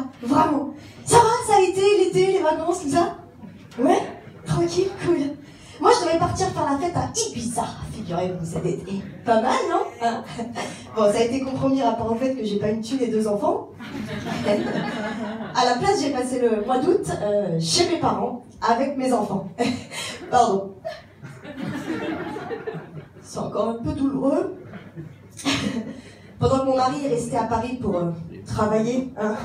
là, vraiment. Ça va, ça a été l'été, les vacances, tout ça? Ouais, tranquille, cool. Moi, je devais partir faire la fête à Ibiza, figurez-vous, cet été. Pas mal, non? Hein? Bon, ça a été compromis rapport au fait que j'ai pas une thune et 2 enfants. À la place, j'ai passé le mois d'août chez mes parents, avec mes enfants. Pardon. C'est encore un peu douloureux. Pendant que mon mari est resté à Paris pour travailler, hein.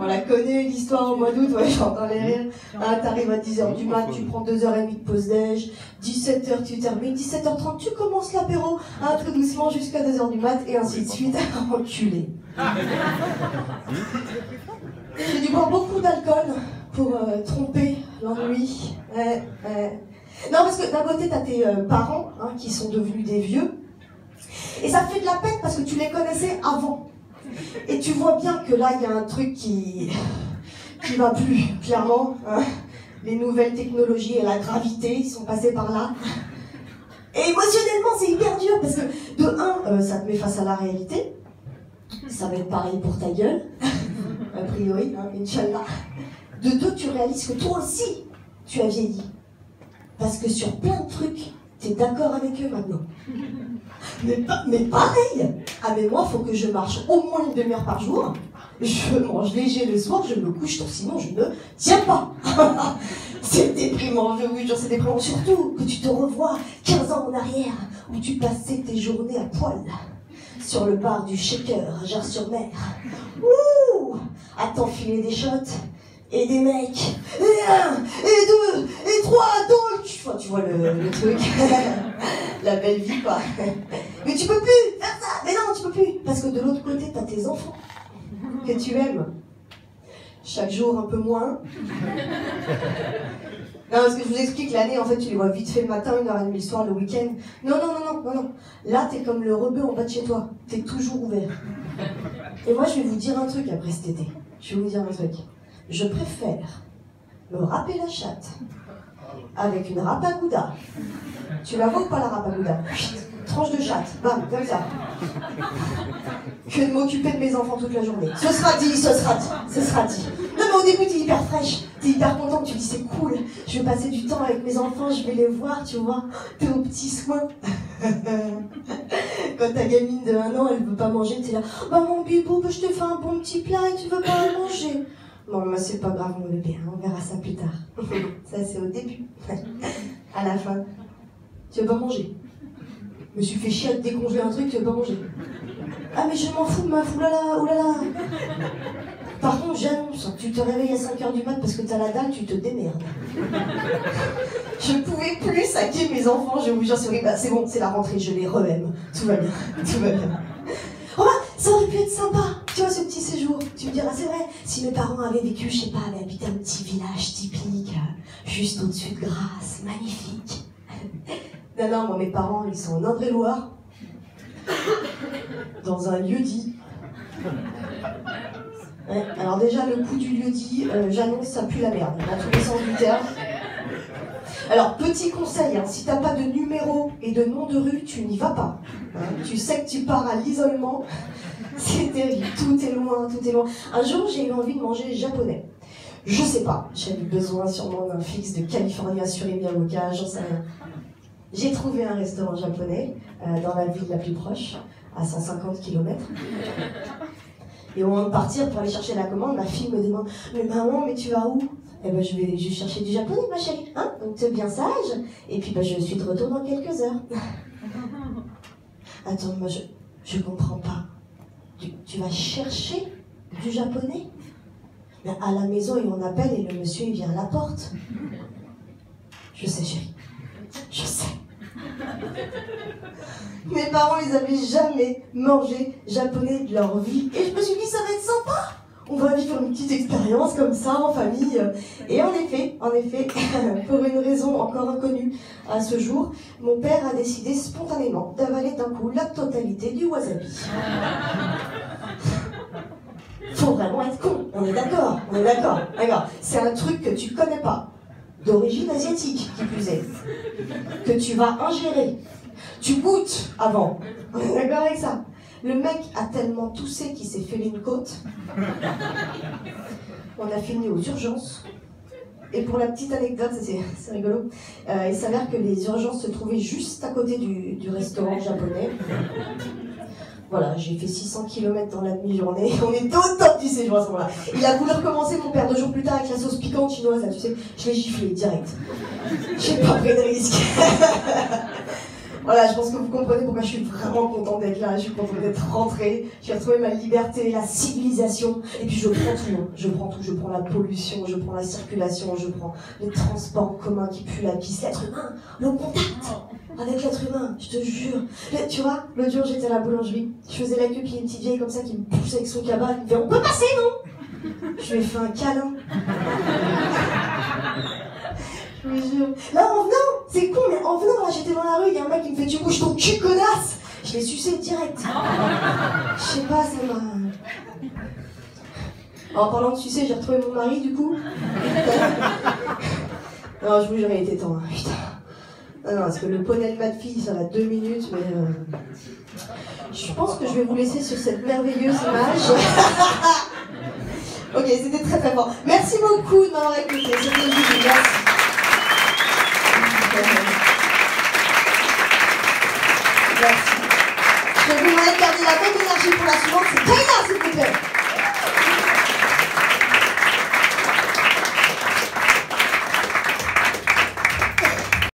On la connaît l'histoire au mois d'août, ouais, j'entends les rires. Hein, t'arrives à 10h du mat, tu prends 2h30 de pause déj, 17h tu termines, 17h30 tu commences l'apéro, hein, tout doucement jusqu'à 2h du mat, et ainsi de suite, enculé. J'ai dû boire beaucoup d'alcool pour tromper l'ennui. Non, parce que d'un côté, t'as tes parents, hein, qui sont devenus des vieux, et ça fait de la peine parce que tu les connaissais avant. Et tu vois bien que là, il y a un truc qui va plus, clairement. Hein. Les nouvelles technologies et la gravité, ils sont passés par là. Et émotionnellement, c'est hyper dur parce que, de un, ça te met face à la réalité. Ça va être pareil pour ta gueule, a priori, hein, Inch'Allah. De deux, tu réalises que toi aussi, tu as vieilli. Parce que sur plein de trucs, t'es d'accord avec eux maintenant. Mais pareil. Ah mais moi, faut que je marche au moins une demi-heure par jour. Je mange léger le soir, je me couche tôt, sinon je ne tiens pas. C'est déprimant, je vous jure, c'est déprimant. Surtout que tu te revois 15 ans en arrière, où tu passais tes journées à poil, sur le bar du Shaker, à Gers-sur-Mer. Ouh, à t'enfiler des shots. Et des mecs, et 1, et 2, et 3, donc tu vois le truc, la belle vie quoi. Mais tu peux plus faire ça, mais non tu peux plus, parce que de l'autre côté t'as tes enfants, que tu aimes, chaque jour un peu moins. Non, parce que je vous explique, l'année en fait tu les vois vite fait le matin, 1h30 le soir, le week-end. Non, là t'es comme le rebeu en bas de chez toi, t'es toujours ouvert. Et moi je vais vous dire un truc après cet été, je vais vous dire un truc. Je préfère me râper la chatte avec une rapagouda. Tu la vois ou pas la rapagouda? Tranche de chatte, bam, comme ça. Que de m'occuper de mes enfants toute la journée. Ce sera dit. Non mais au début t'es hyper fraîche, t'es hyper contente, tu te dis c'est cool, je vais passer du temps avec mes enfants, je vais les voir, tu vois, t'es aux petits soins. Quand ta gamine de 1 an, elle veut pas manger, t'es là, bah mon bibou, je te fais un bon petit plat et tu veux pas manger. Bon, moi c'est pas grave mon bébé, hein, on verra ça plus tard. Ça c'est au début. À la fin, tu veux pas manger? Je me suis fait chier à te décongeler un truc, tu veux pas manger? Ah mais je m'en fous de ma foulala, oulala. Par contre j'annonce, tu te réveilles à 5h du mat parce que t'as la dalle, tu te démerdes. Je pouvais plus saquer mes enfants, je vous jure, c'est bon, c'est la rentrée, je les re-aime. Tout va bien, tout va bien. Oh bah, ça aurait pu être sympa, tu vois, ce petit séjour. Tu me diras, c'est vrai, si mes parents avaient vécu, je sais pas, avaient habité un petit village typique, juste au-dessus de Grasse, magnifique. Non, moi, mes parents, ils sont en Indre-et-Loire, dans un lieu-dit. Ouais, alors déjà, le coup du lieu-dit, j'annonce, ça pue la merde, dans tous les sens du terme. Alors, petit conseil, hein, si t'as pas de numéro et de nom de rue, tu n'y vas pas. Hein, tu sais que tu pars à l'isolement, c'est terrible, tout est loin, tout est loin. Un jour, j'ai eu envie de manger japonais. Je sais pas, j'avais besoin sûrement d'un fixe de California Surimi Avocat, j'en sais rien. J'ai trouvé un restaurant japonais dans la ville la plus proche, à 150 km. Et au moment de partir pour aller chercher la commande, ma fille me demande « Mais maman, mais tu vas où ?» Eh ben, je vais chercher du japonais, ma chérie, hein, donc t'es bien sage. Et puis, je suis de retour dans quelques heures. Attends, moi, je comprends pas. Tu vas chercher du japonais? Ben, à la maison, on appelle et le monsieur, il vient à la porte. Je sais, chérie. Je sais. Mes parents, ils avaient jamais mangé japonais de leur vie. Et je me suis dit, ça va être sympa. On va vivre une petite expérience comme ça, en famille. Et en effet, pour une raison encore inconnue à ce jour, mon père a décidé spontanément d'avaler d'un coup la totalité du wasabi. Faut vraiment être con, on est d'accord, d'accord. C'est un truc que tu connais pas, d'origine asiatique, qui plus est, que tu vas ingérer. Tu goûtes avant, on est d'accord avec ça. Le mec a tellement toussé qu'il s'est fêlé une côte. On a fini aux urgences. Et pour la petite anecdote, c'est rigolo, il s'avère que les urgences se trouvaient juste à côté du restaurant japonais. Voilà, j'ai fait 600 km dans la demi-journée. On était au top du séjour à ce moment-là. Il a voulu recommencer, mon père, 2 jours plus tard avec la sauce piquante chinoise, là, tu sais. Je l'ai giflé direct. J'ai pas pris de risque. Voilà, je pense que vous comprenez pourquoi je suis vraiment contente d'être là, je suis contente d'être rentrée, j'ai retrouvé ma liberté, la civilisation, et puis je prends tout, hein. Je prends tout, je prends la pollution, je prends la circulation, je prends les transports en commun qui puent la pisse, l'être humain, le contact avec l'être humain, je te jure. Mais, tu vois, l'autre jour j'étais à la boulangerie, je faisais la queue, puis il y a une petite vieille comme ça qui me pousse avec son cabas, qui me fait « On peut passer, non ?» Je lui ai fait un câlin. Je vous jure. Là, en venant, c'est con, mais en venant, là, j'étais dans la rue, il y a un mec qui me fait « Tu bouges ton cul, connasse !» Je l'ai sucé direct. Je sais pas, ça m'a... En parlant de sucer, j'ai retrouvé mon mari, du coup. Non, je vous jure, il était temps, hein, putain. Non, parce que le poney de ma fille, ça va 2 minutes, mais... Je pense que je vais vous laisser sur cette merveilleuse image. Ok, c'était très très fort. Merci beaucoup de m'avoir écouté. C'était génial. Merci. Merci. Je vais vous demander de garder la même énergie pour la suivante. C'est Kaina, s'il vous plaît.